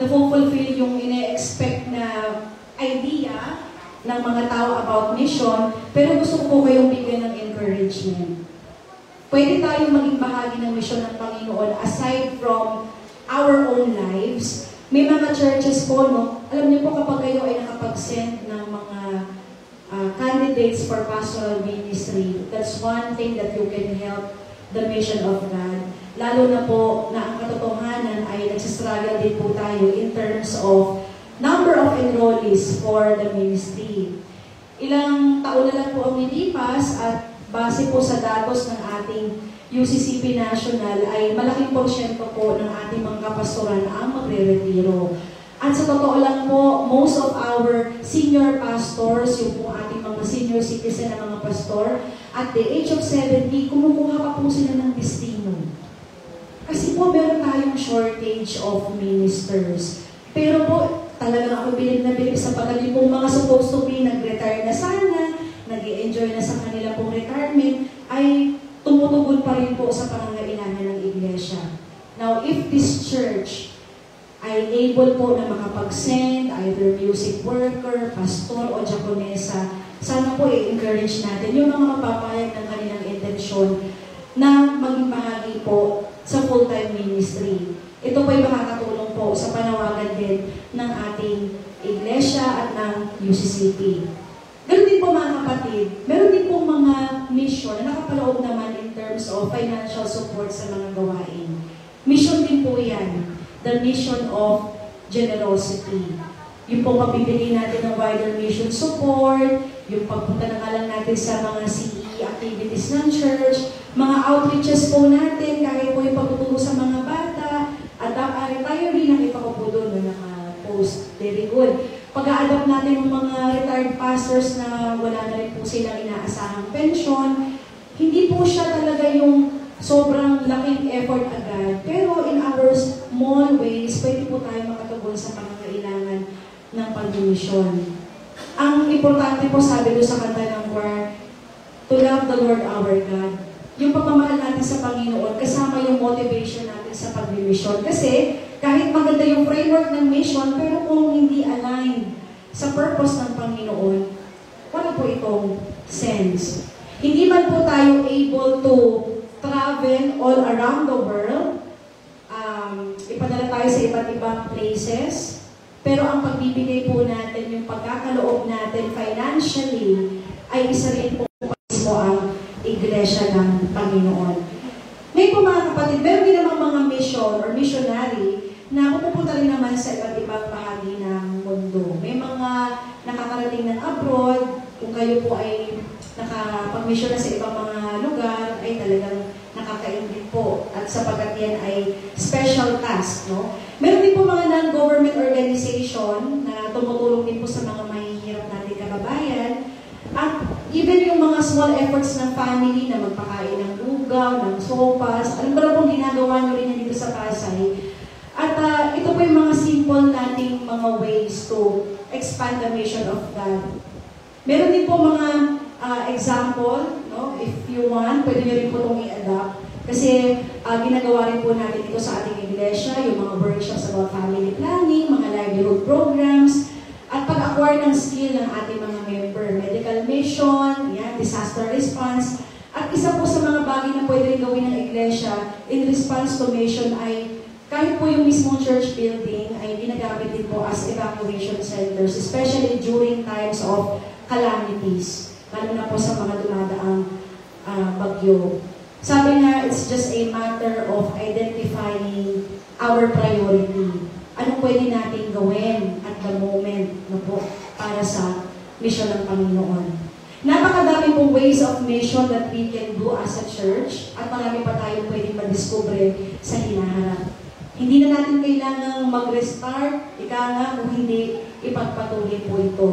na-fulfill yung ine-expect na idea ng mga tao about mission, pero gusto ko po kayong bigyan ng encouragement. Pwede tayong maging bahagi ng mission ng Panginoon aside from our own lives. May mga churches po, no? Alam niyo po kapag kayo ay nakapag-send ng mga candidates for pastoral ministry, that's one thing that you can help the mission of God. Lalo na po na ang katotohanan ay nagsistruggle din po tayo in terms of number of enrollees for the ministry. Ilang taon na lang po ang nilipas at base po sa datos ng ating UCCP National ay malaking porsyento po ng ating mga kapastoran ang magre-retiro. At sa totoo lang po, most of our senior pastors, yung po ating mga senior citizen na mga pastor, at the age of 70, kumukuha pa po sila ng destino. Kasi po meron tayong shortage of ministers. Pero po, talagang ako bilib na bilib sa pagkalim pong mga supposed to be nag-retire na sana, nag-i-enjoy na sa kanila pong retirement, ay tumutugon pa rin po sa pangangailangan ng iglesia. Now, if this church ay able po na makapag-send either music worker, pastor, o diakonesa, sana po i-encourage natin yung mga mapapayag ng kanilang intensyon na maging bahagi po sa full-time ministry. Ito po ay makakatulong po sa panawagan din ng ating iglesia at ng UCCP. Ganun din po mga kapatid, meron din po mga mission na nakapaloob naman in terms of financial support sa mga gawain. Mission din po yan, the mission of generosity. Yung po mabibigay natin ng wider mission support, yung pagpunta na nga lang natin sa mga CE activities ng church, mga outreaches po natin, kahit po yung pagtuturo sa mga bata, at tayo rin nakita ko po doon na naka-post, very good. Pag-a-adapt natin ng mga retired pastors na wala na rin po silang inaasahang pension, hindi po siya talaga yung sobrang laking effort agad. Pero in our small ways, pwede po tayo makatugon sa pangangailangan ng pag-mission. Ang importante po, sabi doon sa kanta ng choir, to love the Lord our God. Yung pagmamahal natin sa Panginoon, kasama yung motivation natin sa pag-mission. Kasi kahit maganda yung framework ng mission, pero kung hindi aligned sa purpose ng Panginoon, wala po itong sense. Hindi man po tayo able to travel all around the world. ipadala tayo sa iba't ibang places, pero ang pagbibigay po natin, yung pagkakaloob natin financially, ay isa rin po mismo ang iglesia ng Panginoon. Ngayon po mga kapatid, meron din namang mga mission or missionary na pupunta rin naman sa iba't ibang bahagi ng mundo. May mga nakakarating ng abroad, kung kayo po ay nakapag-mission na sa ibang mga lugar, ay talagang nakakaingit po. At sapagkat yan ay special task, no? Meron din po mga non-government organization na tumutulong din po sa mga mahihirap nating kababayan. At even yung mga small efforts ng family na magpakain ng lugaw, ng sopas, alam ba na pong ginagawa nyo rin yan dito sa Pasay. At ito po yung mga simple nating mga ways to expand the mission of God. Meron din po mga example, no? If you want, pwede nyo rin po itong i-adapt. Kasi ginagawa rin po natin ito sa ating iglesia, yung mga workshops about family planning, mga livelihood programs, at pag-acquire ng skill ng ating mga member, medical mission, yan, disaster response. At isa po sa mga bagay na pwede rin gawin ng iglesia in response to mission ay kahit po yung mismong church building ay ginagamit din po as evacuation centers, especially during times of calamities, lalo na po sa mga dumadaang bagyo. Sabi nga, it's just a matter of identifying our priority. Anong pwede natin gawin at the moment no po, para sa mission ng Panginoon. Napakadami pong ways of mission that we can do as a church at marami pa tayong pwedeng madiscover sa hinaharap. Hindi na natin kailangang mag-restart, ika nga kung hindi ipagpatuloy po ito.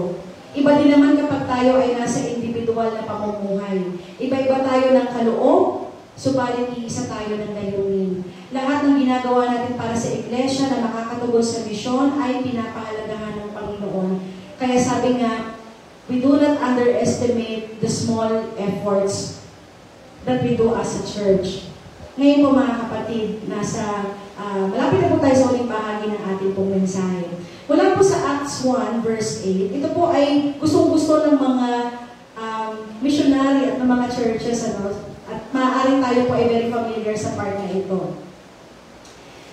Iba din naman kapag tayo ay nasa individual na pamumuhay. Iba-iba tayo ng kaloob, subalit iisa tayo ng layunin. Lahat ng ginagawa natin para sa iglesia na makakatugol sa misyon ay pinapahalagahan ng Panginoon. Kaya sabi nga, we do not underestimate the small efforts that we do as a church. Ngayon po mga kapatid, malapit na po tayo sa uling bahagi ng ating pong mensahe. Mula po sa Acts 1 verse 8, ito po ay gustong-gusto ng mga missionary at ng mga churches, at maaaring tayo po ay very familiar sa part na ito.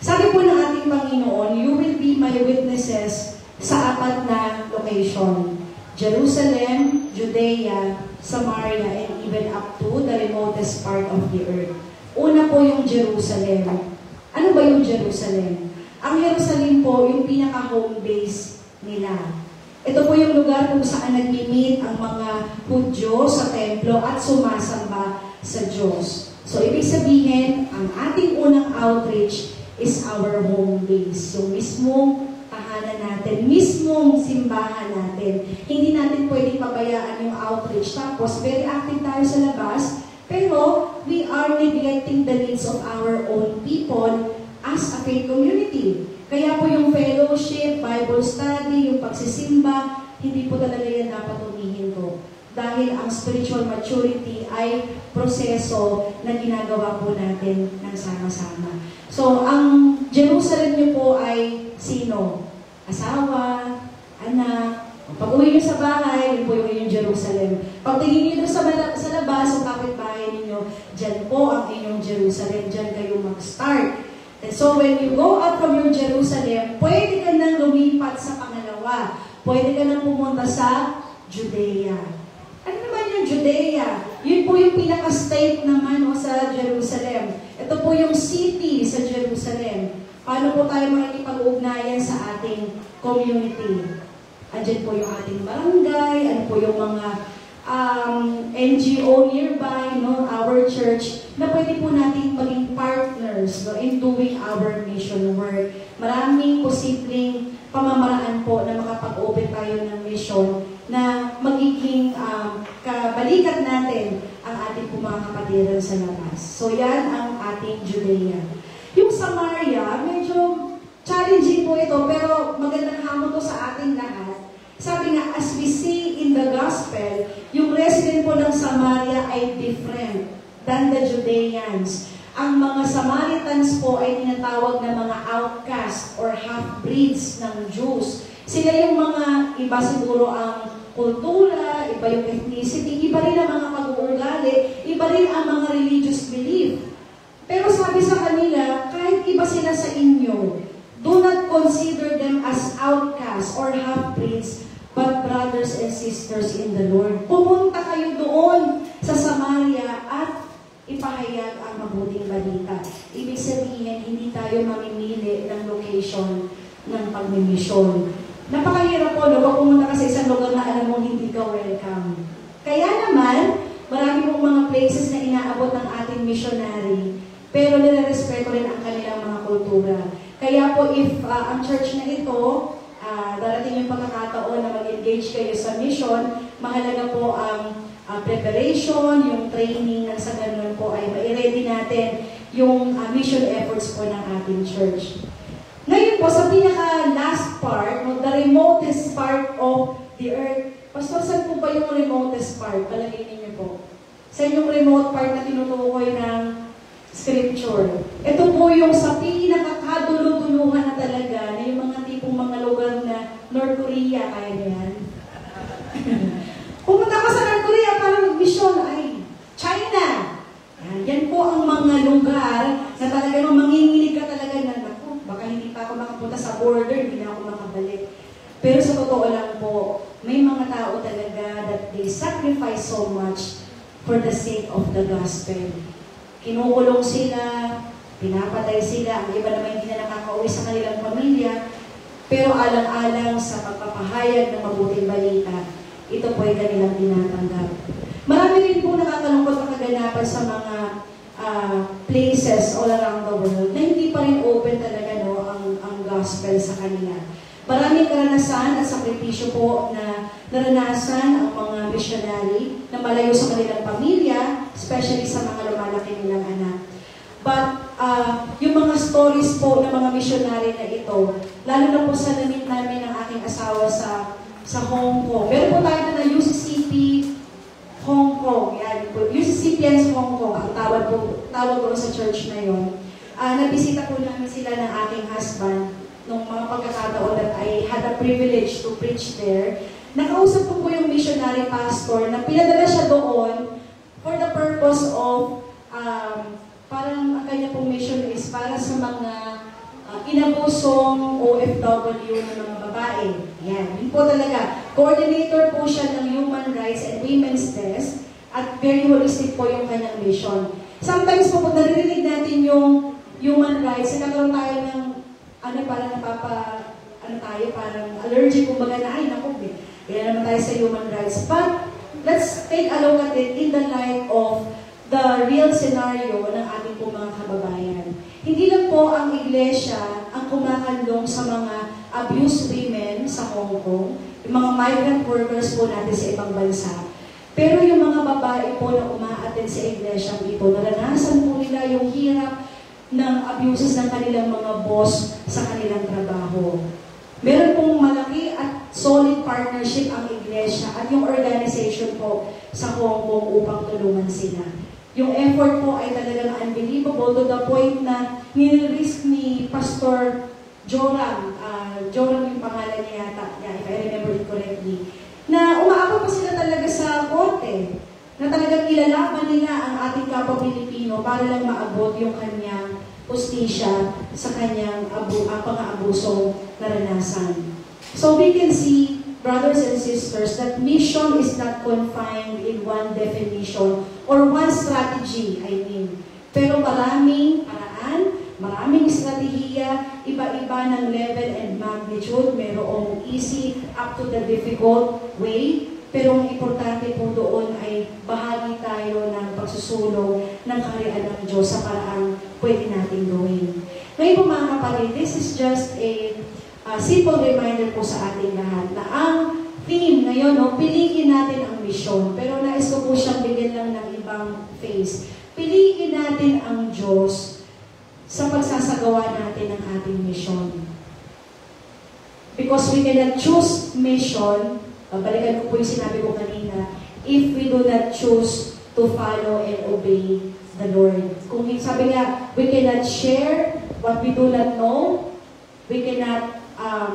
Sabi po ng ating Panginoon, you will be my witnesses sa 4 na location. Jerusalem, Judea, Samaria, and even up to the remotest part of the earth. Una po yung Jerusalem. Ano ba yung Jerusalem? Ang Jerusalem po, yung pinaka-home base nila. Ito po yung lugar kung saan nag-meet ang mga Hudyo sa templo at sumasamba sa Diyos. So, ibig sabihin, ang ating unang outreach is our home base. So, mismong tahanan natin, mismong simbahan natin. Hindi natin pwedeng pabayaan yung outreach. Tapos, very active tayo sa labas, pero we are neglecting the needs of our own people as a faith community. Kaya po yung fellowship, Bible study, yung pagsisimba, hindi po talaga yan dapat humihinto. Dahil ang spiritual maturity ay proseso na ginagawa po natin ng sama-sama. So, ang Jerusalem niyo po ay sino? Asawa, anak. Pag-uwi niyo sa bahay, yun po yung Jerusalem. Pagtingin niyo sa labas, ang kapitbahay niyo, dyan po ang inyong Jerusalem. Dyan kayo mag-start. And so, when you go out from your Jerusalem, pwede ka nang lumipat sa pangalawa. Pwede ka nang pumunta sa Judea. Ano naman yung Judea? Yun po yung pinaka-state naman sa Jerusalem. Ito po yung city sa Jerusalem. Paano po tayo makikipag-ugnayan sa ating community? Andyan po yung ating barangay, ano po yung mga NGO nearby, our church, na pwede po natin maging partners in doing our mission work. Maraming posibleng pamamaraan po na makapag-open tayo ng mission na magiging kabalikat natin ang ating mga kapatiran sa labas. So yan ang ating Judea. Yung Samaria, medyo challenging po ito, pero magandang hamon to sa ating lahat. Sabi nga, as we see in the gospel, yung resident po ng Samaria ay different than the Judeans. Ang mga Samaritans po ay tinatawag na mga outcast or half-breeds ng Jews. Sila yung mga, iba siguro ang kultura, iba yung ethnicity, iba rin ang mga pag-uugali, iba rin ang mga religious belief. Pero sabi sa kanila, kahit iba sila sa inyo, or half-breeds, but brothers and sisters in the Lord. Pumunta kayo doon sa Samaria at ipahayag ang mabuting balita. Ibig sabihin, hindi tayo mamimili ng location ng pagmimisyon. Napakahirap po, no? Pag pumunta ka sa isang lugar na alam mo hindi ka welcome. Kaya naman, marami pong mga places na inaabot ng ating missionary, pero nilarespeto rin ang kanilang mga kultura. Kaya po, if ang church na ito, darating yung pagkakataon na mag-engage kayo sa mission, mahalaga po ang preparation, yung training, sa ganun po ay mai-ready natin yung mission efforts po ng ating church. Ngayon po, sa pinaka-last part, the remotest part of the earth, Pastor, saan po ba yung remotest part? Palagay ninyo po. Saan yung remote part na tinutukoy ng Scripture? Ito po yung sa pinakakadulo-duluhan na talaga, na yung mga tipong mga lugar na North Korea, kaya niyan. Pumunta ka sa North Korea para mag-mission, ay China. Yan po ang mga lugar na talagang manginginig ka talaga na, naku, baka hindi pa ako makapunta sa border, hindi na ako makabalik. Pero sa totoo lang po, may mga tao talaga that they sacrifice so much for the sake of the gospel. Kinukulong sila, pinapatay sila, ang iba naman hindi na nakakauwi sa kanilang pamilya, pero alang-alang sa pagpapahayag ng mabuting balita, ito po ay kanilang tinatanggap. Marami rin po nakakalungkot na kaganapan sa mga places all around the world na hindi pa rin open talaga ang gospel sa kanila. Maraming karanasan at sakripisyo po na naranasan ang mga missionary na malayo sa kanilang pamilya, especially sa mga lumalaki nilang anak. But yung mga stories po ng mga missionary na ito, lalo na po sa namit namin ng aking asawa sa Hong Kong. Meron po tayo na UCCP Hong Kong. Yan po. UCCPN's Hong Kong, ang tawag po sa church na yun. Nabisita po namin sila ng aking husband nung mga pagkakataon that I had a privilege to preach there. Nakausap po yung missionary pastor na pinadala siya doon for the purpose of parang ang kanya pong mission is para sa mga inabusong OFW ng mga babae. Yan. Yun po talaga. Coordinator po siya ng Human Rights and Women's Desk at very holistic po yung kanyang mission. Sometimes po, pag naririnig natin yung human rights, nagkakaroon tayo ng parang parang allergic, kumbaga na, ay, naku, kaya naman tayo sa human rights. But, let's take a look at it in the light of the real scenario ng ating po mga kababayan. Hindi lang po ang iglesia ang kumakandong sa mga abused women sa Hong Kong, yung mga migrant workers po natin sa ibang bansa. Pero yung mga babae po na umaattend sa iglesia ito, naranasan po nila yung hirap ng abuses ng kanilang mga boss sa kanilang trabaho. Meron pong malaki at solid partnership ang iglesia at yung organization po sa Hong Kong upang tulungan sila. Yung effort po ay talagang unbelievable to the point na nire-risk ni Pastor Joram, Joram yung pangalan niya yata, if I remember it correctly, na umaabot pa sila talaga sa korte, na talagang ilalaban nila ang ating kapwa Pilipino para lang maabot yung kanyang justisya sa kanyang pang-aabusong naranasan. So we can see, brothers and sisters, that mission is not confined in one definition or one strategy, Pero maraming paraan, maraming estratehiya, iba-iba ng level and magnitude, mayroong easy up to the difficult way, pero ang importante po doon ay bahagi tayo ng pagsusulong ng kaharian ng Diyos sa paraang pwede natin gawin. Ngayon po mga kapatid, this is just a simple reminder po sa ating lahat na ang theme ngayon, piliin natin ang misyon. Pero nais ko po siyang bigyan lang ng ibang phase. Piliin natin ang Diyos sa pagsasagawa natin ng ating misyon. Because we cannot choose mission, balikan ko po yung sinabi ko kanina, if we do not choose to follow and obey the Lord. Kung sabi nga, we cannot share what we do not know, we cannot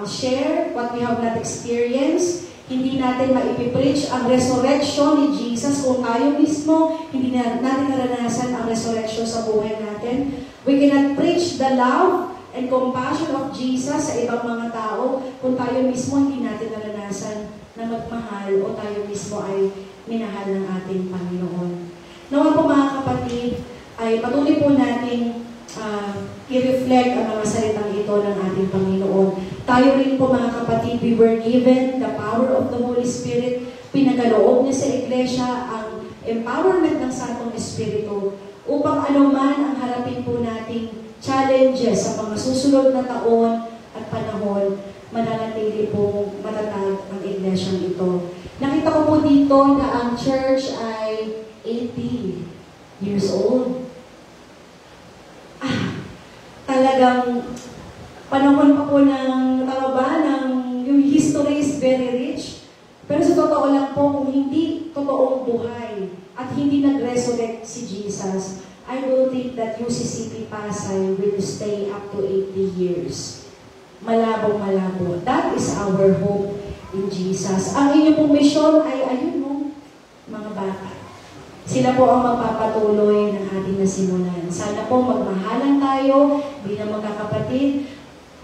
share what we have not experienced, hindi natin maipipreach ang resurrection ni Jesus kung tayo mismo, hindi natin naranasan ang resurrection sa buhay natin. We cannot preach the love and compassion of Jesus sa ibang mga tao kung tayo mismo hindi natin naranasan na magmahal o tayo mismo ay minahal ng ating Panginoon. Nawa po mga kapatid, ay patuloy po nating i-reflect ang mga salitang ito ng ating Panginoon. Tayo rin po mga kapatid, we were given the power of the Holy Spirit. Pinagaloob niya sa Iglesia ang empowerment ng Santong Espiritu upang anuman ang harapin po nating challenges sa mga susunod na taon at panahon, mananatili pong matatag ang iglesyang ito. Nakita ko po dito na ang church ay 80 years old. Talagang panahon pa po ng yung history is very rich. Pero sa totoo lang po, kung hindi totoong buhay at hindi nag-resurrect si Jesus, I don't think that UCCP Pasay will stay up to 80 years. Malabong-malabo. That is our hope in Jesus. Ang inyong pong mission ay, ayun no, mga bata. Sila po ang magpapatuloy ng ating nasimulan. Sana po magmahalan tayo bilang magkakapatid.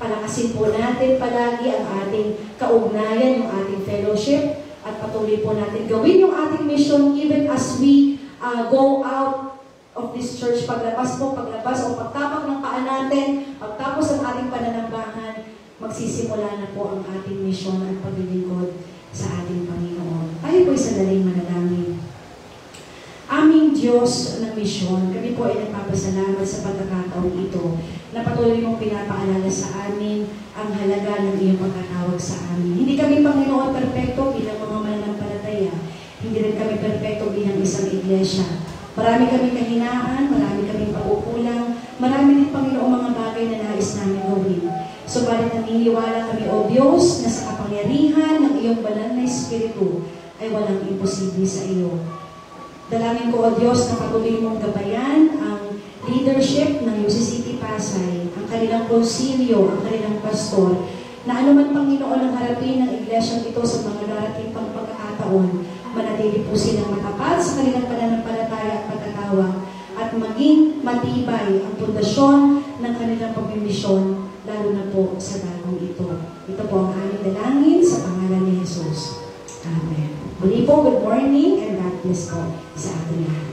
Palakasin po natin palagi ang ating kaugnayan, yung ating fellowship, at patuloy po natin gawin yung ating mission even as we go out of this church. Paglabas o pagtapak ng paa natin, pagtapos ang ating pananambahan, magsisimula na po ang ating mission at paglilingkod sa ating Panginoon. Tayo po isadaling manalangin. Aming Diyos ng misyon, kami po ay nagpapasalamat sa pagkakataong ito na patuloy mong pinapaalala sa amin ang halaga ng iyong pagkatawag sa amin. Hindi kami, Panginoon, perpekto bilang mga mananampalataya. Hindi rin kami perpekto bilang isang iglesia. Marami kami kahinaan, marami kami pagkukulang, marami din, Panginoon, mga bagay na nais namin gawin. Subalit naniniwala kami, O Diyos, na sa kapangyarihan ng iyong banal na Espiritu ay walang imposible sa iyo. Dalangin ko, O Diyos, na patuloy mong gabayan ang leadership ng UCCP Pasay, ang kanilang konsilyo, ang kanilang pastor, na anuman, Panginoon, ang harapin ng iglesyang ito sa mga darating pang pagkakataon, manatili po silang matapat sa kanilang pananampalataya at pagkatawag, at maging matibay ang pundasyon ng kanilang pagmimisyon, lalo na po sa dagong ito. Ito po ang aming dalangin sa pangalan ni Jesus. Amen. Muli po, good morning and God bless po sa ating lahat.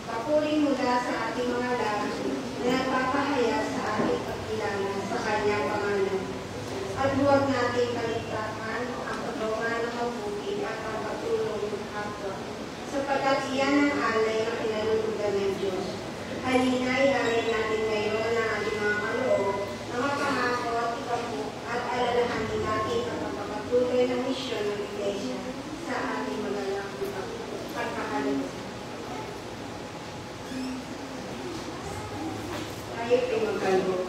Papuri mula sa ating mga labi na nagpapahayag sa ating pagkilala sa kanyang pangalan. At huwag natin kaligtaan ang paggawa ng mabuti at ang pagtulong ng kapwa, sapagkat iyan ang alay na pinalulugan ng Diyos. Halina, ialay natin ngayon ang ating mga kaloob, mga pangako at ikapuk, at alalahanin natin ang pagpapatuloy ng misyon ng Iglesia sa ating mga pagkakalit. Tayo pinagkaloob.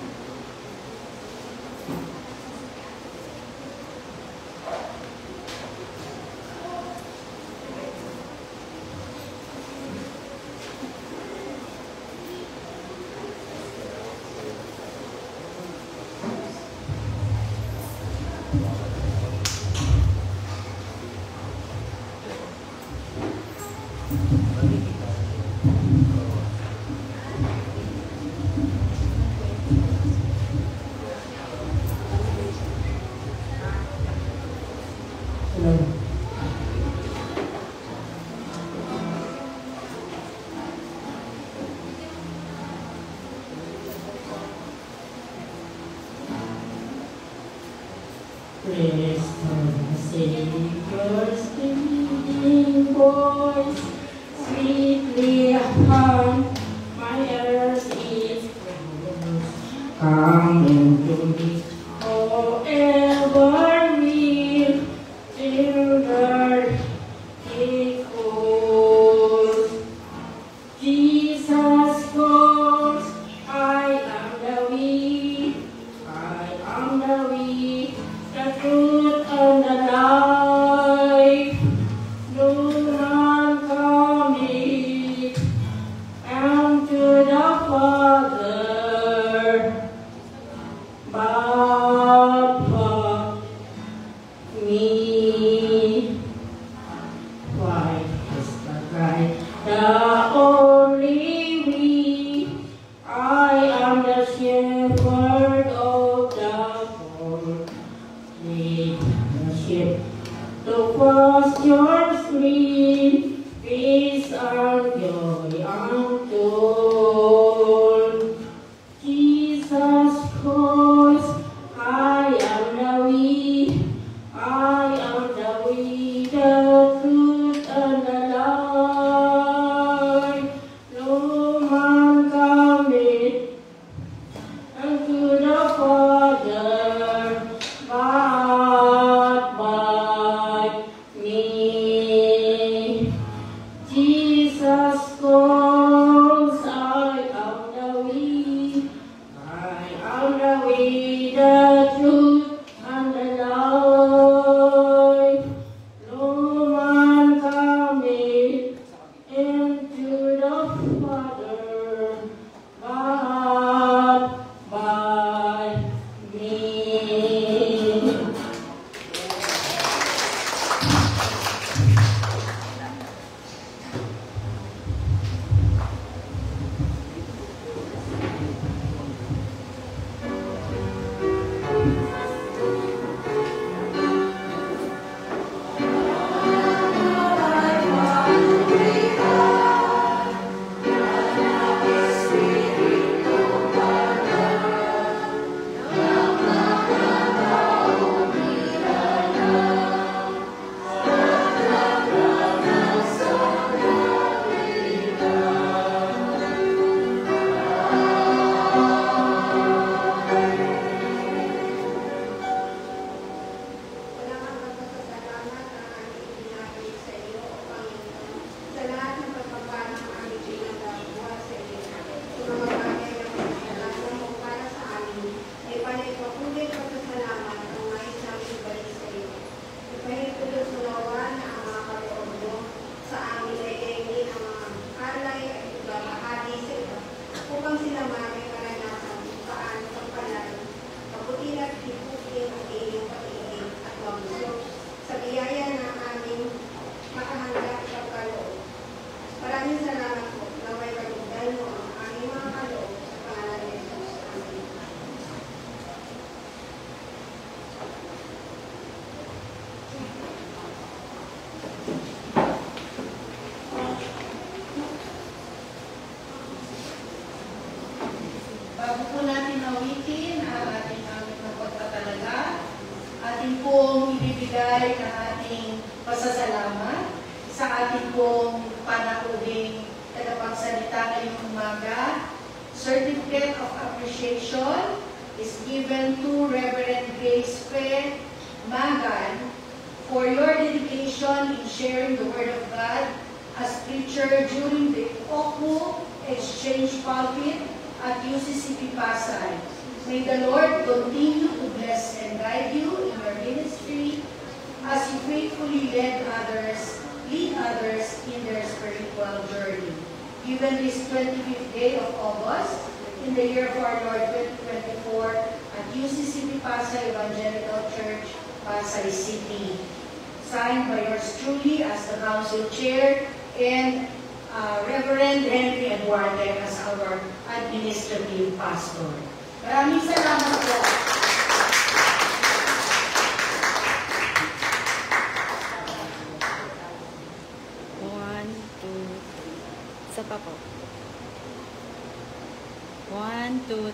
Rest on the Savior's singing voice, sweetly hum, my earth is close. Come into me, forever will, till the echoes. Jesus calls, I am the way, the truth and the life. No man cometh unto the Father but me. Why is the right, the only way? I am the shepherd of the fold. Lead the sheep to pastures green, peace and joy untold. Jesus calls, I am the way, the truth and the life. No man cometh unto the Father but by me. Jesus calls, I am the way, the truth and the life. No man cometh into the Father but by me. Walang magpapasalamat ang aming ibinahagi sa iyo, O Panginoon, sa lahat ng pagpapala ng aming pinagagawa sa iyo. Sa mga bagay na pinagdalaman mo para sa amin, ay panay-papulit pagpasalamat ang nais namin ibalik sa iyo. Ipahintulot mo nawa na ang mga kaloob mo sa amin ay gayon ang mga alay at ibabahagi sa iyo, upang sila may maranasan kung paano pagpalain, pabutin at hipukin ang iyong pag-ibig at mamusok sa biyaya ng aming makahanggap sa kaloob. Maraming salamat po na may kalugdan mo ang aming mga kaloob sa pangalan ni Jesus. Amen. Bago po natin awitin ang ating pagtatalaga, ating pong ibibigay ng ating pasasalamat sa ating pong panauhing tagapagsalita ngayong umaga. Certificate of Appreciation is given to Reverend Grace P. Magan for your dedication in sharing the Word of God as preacher during the OCU Exchange Pulpit at UCCP Pasay. May the Lord continue to bless and guide you in your ministry as you faithfully lead others in their spiritual journey. Given this 25th day of August, in the year of our Lord 2024, at UCCP Pasay Evangelical Church, Pasay City. Signed by yours truly as the Council Chair and Reverend Henry Eduarde as our Administrative Pastor. Maraming salamat po. One, two, isa pa po. 1, 2, 3.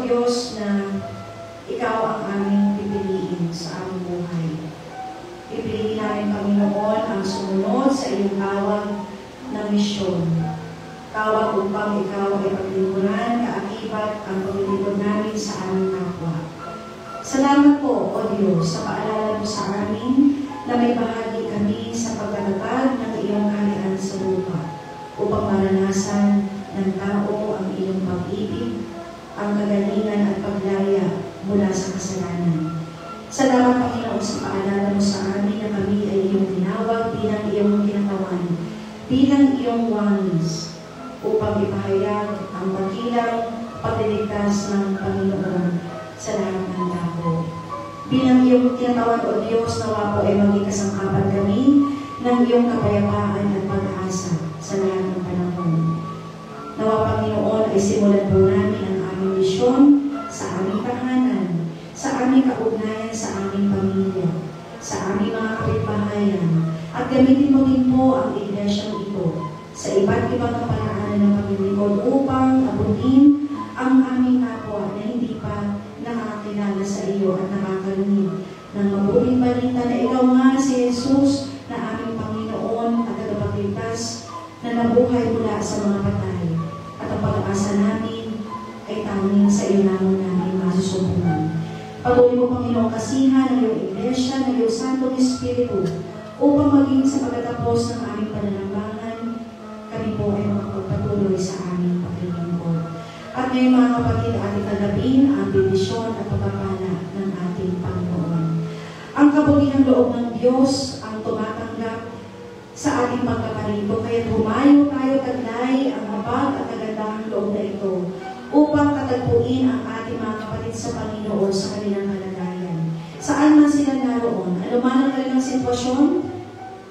Diyos, na Ikaw ang aming pipiliin sa aming buhay. Pipiliin namin, Panginoon, ang sumunod sa iyong tawag ng misyon. Tawag upang Ikaw ay paglingkuran, kaakibat ang paglilingkod namin sa aming kapwa. Salamat po, O Diyos, sa paalala mo sa amin na may bahagi kami sa pagkatatag ng iyong kaharian sa lupa upang maranasan ng tao ang iyong pag-ibig, ang kagalingan at paglaya mula sa kasalanan. Salamat, Panginoon, sa paalala mo sa amin na kami ay iyong tinawag bilang iyong kinatawan, bilang iyong wangis, upang ipahayag ang dakilang pagliligtas ng Panginoon sa lahat ng tao. Bilang iyong kinatawan, O Diyos, nawa po ay maging kasangkapan kami ng iyong kapayapaan at pag-asa sa lahat ng panahon. Nawa, Panginoon, ay simulan po namin ang aming misyon sa aming tahanan, sa aming kaugnayan sa aming pamilya, sa aming mga kapitbahayan, at gamitin mo din po ang iglesyang ito sa iba't ibang kapanaanan ng paglilingkod upang abutin ang aming kapwa na hindi pa nakakilala sa iyo at nakakarinig ng mabuting balita na ikaw nga si Jesus na aming Panginoon at tagapagligtas na nabuhay mula sa mga patay. At ang pag-asa namin ay tanging sa iyo lamang namin masusubukan. Patuloy mo, Panginoon, kasihan ng iyong iglesia, ng iyong Santong Espiritu, upang maging sa pagtatapos ng aming pananambangan, kami po ay makapagpatuloy sa aming paglilingkod. At ngayon, mga kapatid, ating tanggapin ang bendisyon at pagpapala ng ating Panginoon. Ang kabutihan loob ng Diyos ang tumatanggap sa ating pagkaparito, kaya humayo tayo taglay ang habag at kagandahang loob na ito upang katagpuin ang ating mga kapatid sa Panginoon sa kanilang kalagayan. Saan man sila naroon, anuman ang kanilang sitwasyon,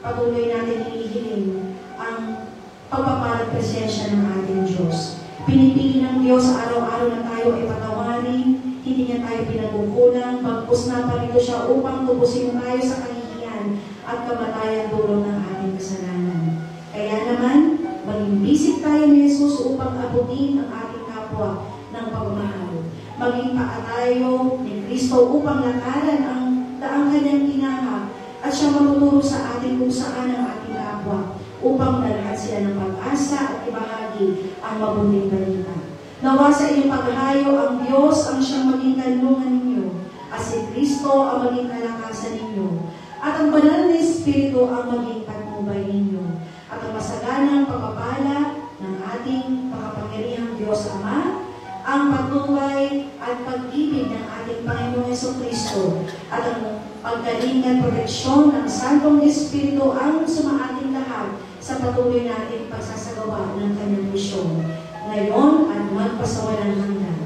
patuloy natin hinihiling ang pagpapalang presensya ng ating Diyos. Pinipili ng Diyos araw-araw na tayo ay patawarin, hindi niya tayo pinagkukulang, bagkus na parito siya upang tubusin tayo sa kahihiyan at kamatayan dulong ng ating kasalanan. Kaya naman, maging bisik tayo ni Jesus upang abutin ang ating kapwa ng pagmamahal. Maging paa tayo ni Kristo upang lakaran ang daang kanyang tinahak at siya matuturo sa atin kung saan ang ating kapwa upang dalhan sila ng pag-asa at ibahagi ang mabuting balita. Nawa sa inyong paghayo ang Diyos ang siyang maging kanlungan ninyo at si Kristo ang maging kalakasan ninyo at ang banal na Espiritu ang maging patnubay ninyo at ang masaganang pagpapala ng ating makapangyarihang Diyos Ama, ang patnubay at pag-ibig ng ating Panginoong Jesucristo at ang pagkalingan proteksyon ng Santong Espiritu ang sumaating lahat sa patuloy nating pagsasagawa ng kanyang misyon ngayon at magpasawalang hanggan.